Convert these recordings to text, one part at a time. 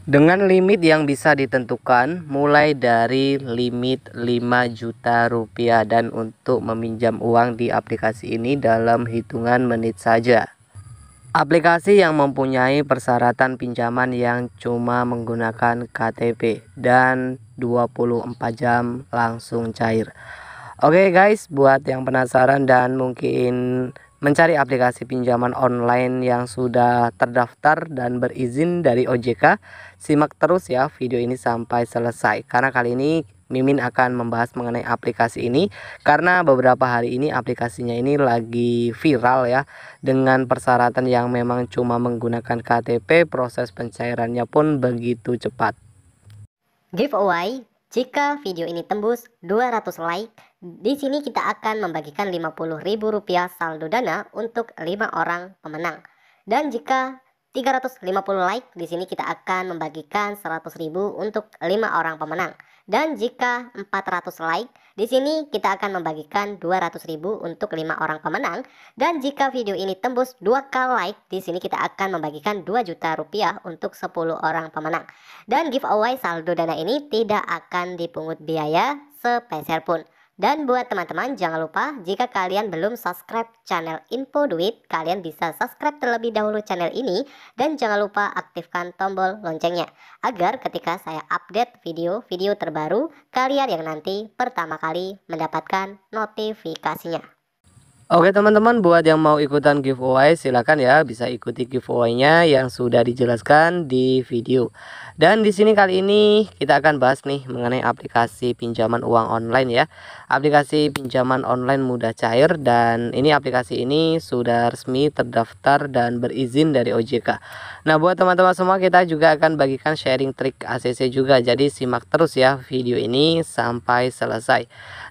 Dengan limit yang bisa ditentukan mulai dari limit 5 juta rupiah dan untuk meminjam uang di aplikasi ini dalam hitungan menit saja. Aplikasi yang mempunyai persyaratan pinjaman yang cuma menggunakan KTP dan 24 jam langsung cair. Oke guys, buat yang penasaran dan mungkin mencari aplikasi pinjaman online yang sudah terdaftar dan berizin dari OJK, simak terus ya video ini sampai selesai. Karena kali ini Mimin akan membahas mengenai aplikasi ini karena beberapa hari ini aplikasinya ini lagi viral ya, dengan persyaratan yang memang cuma menggunakan KTP, proses pencairannya pun begitu cepat. Giveaway, jika video ini tembus 200 like, di sini kita akan membagikan Rp50.000 saldo dana untuk 5 orang pemenang. Dan jika 350 like, di sini kita akan membagikan 100.000 untuk 5 orang pemenang. Dan jika 400 like, di sini kita akan membagikan 200.000 untuk 5 orang pemenang. Dan jika video ini tembus 2k like, di sini kita akan membagikan 2 juta rupiah untuk 10 orang pemenang. Dan giveaway saldo dana ini tidak akan dipungut biaya sepeser pun. Dan buat teman-teman jangan lupa jika kalian belum subscribe channel Info Duit, kalian bisa subscribe terlebih dahulu channel ini dan jangan lupa aktifkan tombol loncengnya agar ketika saya update video-video terbaru, kalian yang nanti pertama kali mendapatkan notifikasinya. Oke teman-teman, buat yang mau ikutan giveaway silakan ya, bisa ikuti giveaway-nya yang sudah dijelaskan di video. Dan di sini kali ini kita akan bahas nih mengenai aplikasi pinjaman uang online ya. Aplikasi pinjaman online mudah cair, dan ini aplikasi ini sudah resmi terdaftar dan berizin dari OJK. Nah, buat teman-teman semua kita juga akan bagikan sharing trik ACC juga. Jadi simak terus ya video ini sampai selesai.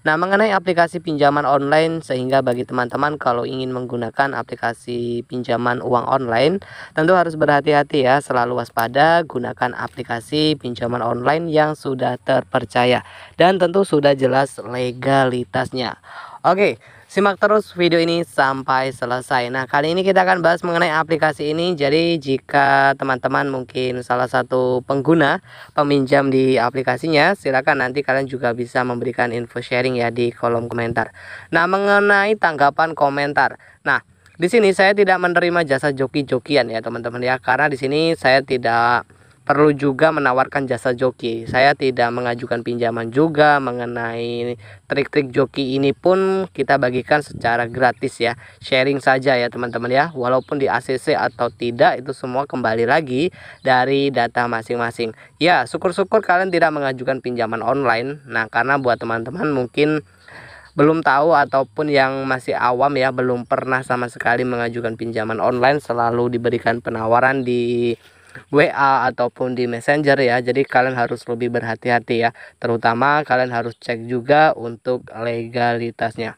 Nah, mengenai aplikasi pinjaman online, sehingga bagi teman-teman kalau ingin menggunakan aplikasi pinjaman uang online tentu harus berhati-hati ya, selalu waspada, gunakan aplikasi pinjaman online yang sudah terpercaya dan tentu sudah jelas legalitasnya. Oke, simak terus video ini sampai selesai. Nah, kali ini kita akan bahas mengenai aplikasi ini. Jadi jika teman-teman mungkin salah satu pengguna peminjam di aplikasinya, silakan nanti kalian juga bisa memberikan info sharing ya di kolom komentar. Nah, mengenai tanggapan komentar. Nah, di sini saya tidak menerima jasa joki-jokian ya teman-teman ya, karena di sini saya tidak perlu juga menawarkan jasa joki. Saya tidak mengajukan pinjaman juga. Mengenai trik-trik joki ini pun kita bagikan secara gratis ya, sharing saja ya teman-teman ya. Walaupun di ACC atau tidak, itu semua kembali lagi dari data masing-masing. Ya, syukur-syukur kalian tidak mengajukan pinjaman online. Nah, karena buat teman-teman mungkin belum tahu ataupun yang masih awam ya, belum pernah sama sekali mengajukan pinjaman online, selalu diberikan penawaran di WA ataupun di Messenger ya. Jadi kalian harus lebih berhati-hati ya. Terutama kalian harus cek juga untuk legalitasnya.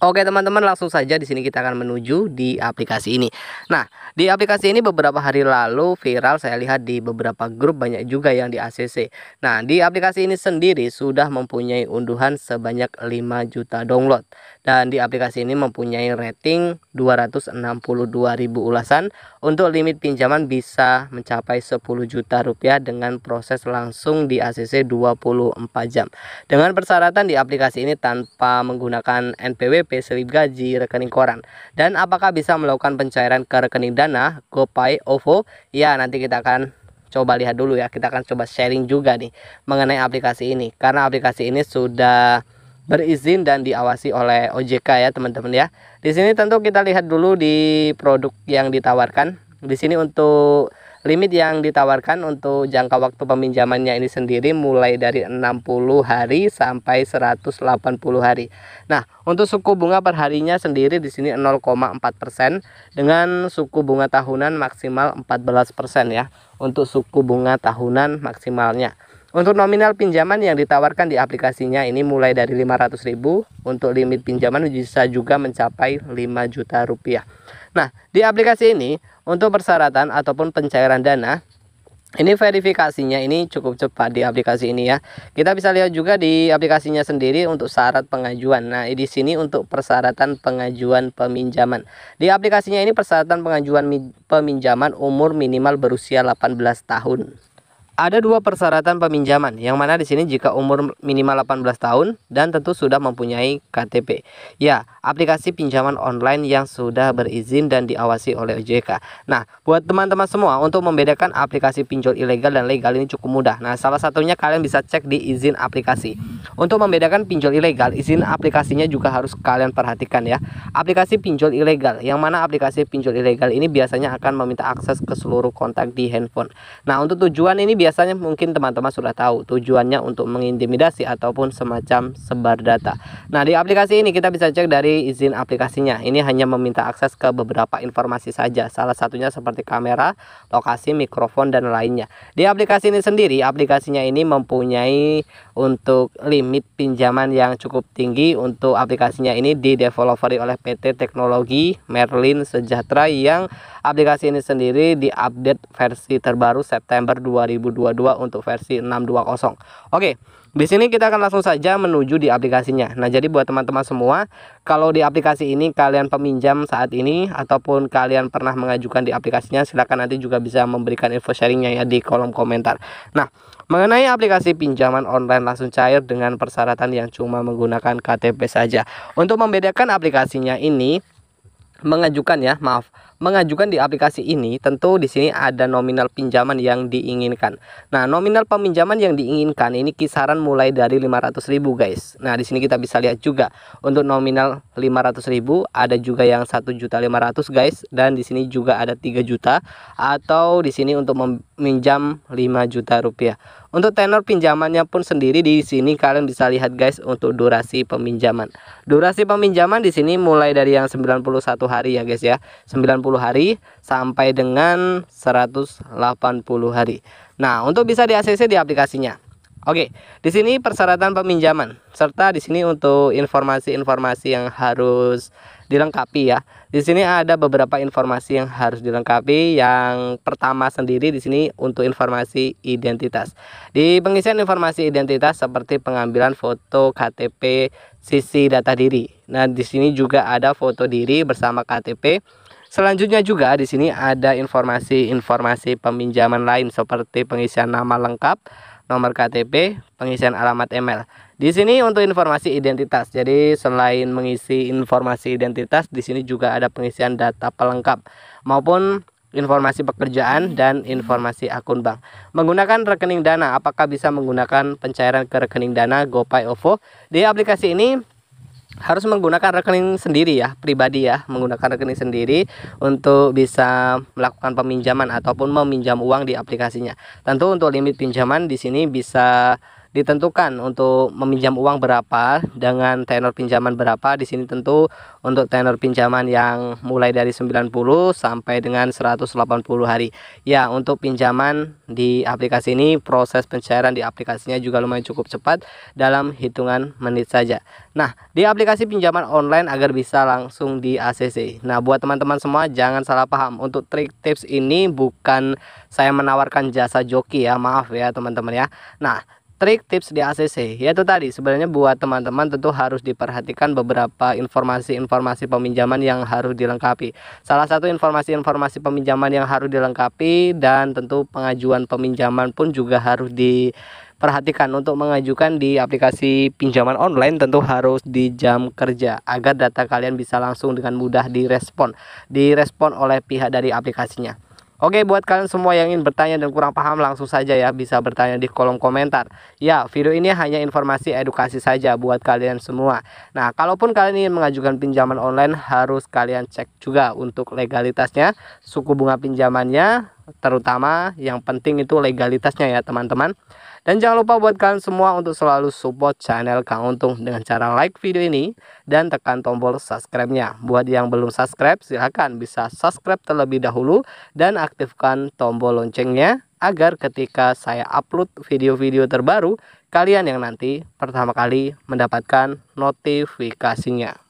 Oke teman-teman, langsung saja di sini kita akan menuju di aplikasi ini. Nah, di aplikasi ini beberapa hari lalu viral, saya lihat di beberapa grup banyak juga yang di ACC. Nah, di aplikasi ini sendiri sudah mempunyai unduhan sebanyak 5 juta download. Dan di aplikasi ini mempunyai rating 262.000 ulasan. Untuk limit pinjaman bisa mencapai 10 juta rupiah dengan proses langsung di ACC 24 jam. Dengan persyaratan di aplikasi ini tanpa menggunakan NPWP, slip gaji, rekening koran. Dan apakah bisa melakukan pencairan ke rekening Dana, GoPay, OVO? Ya, nanti kita akan coba lihat dulu ya. Kita akan coba sharing juga nih mengenai aplikasi ini. Karena aplikasi ini sudah berizin dan diawasi oleh OJK ya teman-teman ya. Di sini tentu kita lihat dulu di produk yang ditawarkan. Di sini untuk limit yang ditawarkan untuk jangka waktu peminjamannya ini sendiri mulai dari 60 hari sampai 180 hari. Nah, untuk suku bunga per harinya sendiri di sini 0,4% dengan suku bunga tahunan maksimal 14% ya. Untuk suku bunga tahunan maksimalnya. Untuk nominal pinjaman yang ditawarkan di aplikasinya ini mulai dari 500.000, untuk limit pinjaman bisa juga mencapai 5 juta rupiah. Nah, di aplikasi ini untuk persyaratan ataupun pencairan dana, ini verifikasinya ini cukup cepat di aplikasi ini ya. Kita bisa lihat juga di aplikasinya sendiri untuk syarat pengajuan. Nah, di sini untuk persyaratan pengajuan peminjaman. Di aplikasinya ini persyaratan pengajuan peminjaman umur minimal berusia 18 tahun. Ada dua persyaratan peminjaman, yang mana di sini jika umur minimal 18 tahun dan tentu sudah mempunyai KTP. Ya, aplikasi pinjaman online yang sudah berizin dan diawasi oleh OJK. Nah, buat teman-teman semua, untuk membedakan aplikasi pinjol ilegal dan legal ini cukup mudah. Nah, salah satunya kalian bisa cek di izin aplikasi. Untuk membedakan pinjol ilegal, izin aplikasinya juga harus kalian perhatikan ya. Aplikasi pinjol ilegal, yang mana aplikasi pinjol ilegal ini biasanya akan meminta akses ke seluruh kontak di handphone. Nah, untuk tujuan ini biasanya mungkin teman-teman sudah tahu, tujuannya untuk mengintimidasi ataupun semacam sebar data. Nah, di aplikasi ini kita bisa cek dari izin aplikasinya. Ini hanya meminta akses ke beberapa informasi saja, salah satunya seperti kamera, lokasi, mikrofon, dan lainnya. Di aplikasi ini sendiri, aplikasinya ini mempunyai untuk limit pinjaman yang cukup tinggi. Untuk aplikasinya ini dideveloperi oleh PT Teknologi Merlin Sejahtera, yang aplikasi ini sendiri diupdate versi terbaru September 2022 untuk versi 6.20. Oke, di sini kita akan langsung saja menuju di aplikasinya. Nah, jadi buat teman-teman semua, kalau di aplikasi ini kalian peminjam saat ini ataupun kalian pernah mengajukan di aplikasinya, silahkan nanti juga bisa memberikan info sharingnya ya di kolom komentar. Nah, mengenai aplikasi pinjaman online langsung cair dengan persyaratan yang cuma menggunakan KTP saja. Untuk membedakan aplikasinya ini, mengajukan di aplikasi ini tentu di sini ada nominal pinjaman yang diinginkan. Nah, nominal peminjaman yang diinginkan ini kisaran mulai dari 500.000 guys. Nah, di sini kita bisa lihat juga untuk nominal 500.000, ada juga yang 1.500.000 guys, dan di sini juga ada 3 juta, atau di sini untuk meminjam 5 juta rupiah. Untuk tenor pinjamannya pun sendiri di sini kalian bisa lihat guys, untuk durasi peminjaman. Durasi peminjaman di sini mulai dari yang 91 hari ya guys ya. 90 hari sampai dengan 180 hari. Nah, untuk bisa di ACC di aplikasinya. Oke, di sini persyaratan peminjaman serta di sini untuk informasi-informasi yang harus dilengkapi ya. Di sini ada beberapa informasi yang harus dilengkapi. Yang pertama sendiri di sini untuk informasi identitas. Di pengisian informasi identitas seperti pengambilan foto KTP, sisi data diri. Nah, di sini juga ada foto diri bersama KTP. Selanjutnya juga di sini ada informasi peminjaman lain seperti pengisian nama lengkap, nomor KTP, pengisian alamat email. Di sini untuk informasi identitas. Jadi selain mengisi informasi identitas, di sini juga ada pengisian data pelengkap maupun informasi pekerjaan dan informasi akun bank. Menggunakan rekening Dana, apakah bisa menggunakan pencairan ke rekening Dana, GoPay, OVO? Di aplikasi ini harus menggunakan rekening sendiri ya, pribadi ya, menggunakan rekening sendiri untuk bisa melakukan peminjaman ataupun meminjam uang di aplikasinya. Tentu untuk limit pinjaman di sini bisa ditentukan untuk meminjam uang berapa dengan tenor pinjaman berapa. Di sini tentu untuk tenor pinjaman yang mulai dari 90 sampai dengan 180 hari. Ya, untuk pinjaman di aplikasi ini proses pencairan di aplikasinya juga lumayan cukup cepat, dalam hitungan menit saja. Nah, di aplikasi pinjaman online agar bisa langsung di ACC. Nah, buat teman-teman semua jangan salah paham, untuk trik tips ini bukan saya menawarkan jasa joki ya, maaf ya teman-teman ya. Nah, trik tips di ACC yaitu tadi, sebenarnya buat teman-teman tentu harus diperhatikan beberapa informasi peminjaman yang harus dilengkapi. Salah satu informasi peminjaman yang harus dilengkapi dan tentu pengajuan peminjaman pun juga harus diperhatikan. Untuk mengajukan di aplikasi pinjaman online tentu harus di jam kerja agar data kalian bisa langsung dengan mudah direspon oleh pihak dari aplikasinya. Oke, buat kalian semua yang ingin bertanya dan kurang paham, langsung saja ya bisa bertanya di kolom komentar. Ya, video ini hanya informasi edukasi saja buat kalian semua. Nah, kalaupun kalian ingin mengajukan pinjaman online, harus kalian cek juga untuk legalitasnya, suku bunga pinjamannya, terutama yang penting itu legalitasnya ya teman-teman. Dan jangan lupa buat kalian semua untuk selalu support channel Kang Untung dengan cara like video ini dan tekan tombol subscribe-nya. Buat yang belum subscribe, silahkan bisa subscribe terlebih dahulu dan aktifkan tombol loncengnya agar ketika saya upload video-video terbaru, kalian yang nanti pertama kali mendapatkan notifikasinya.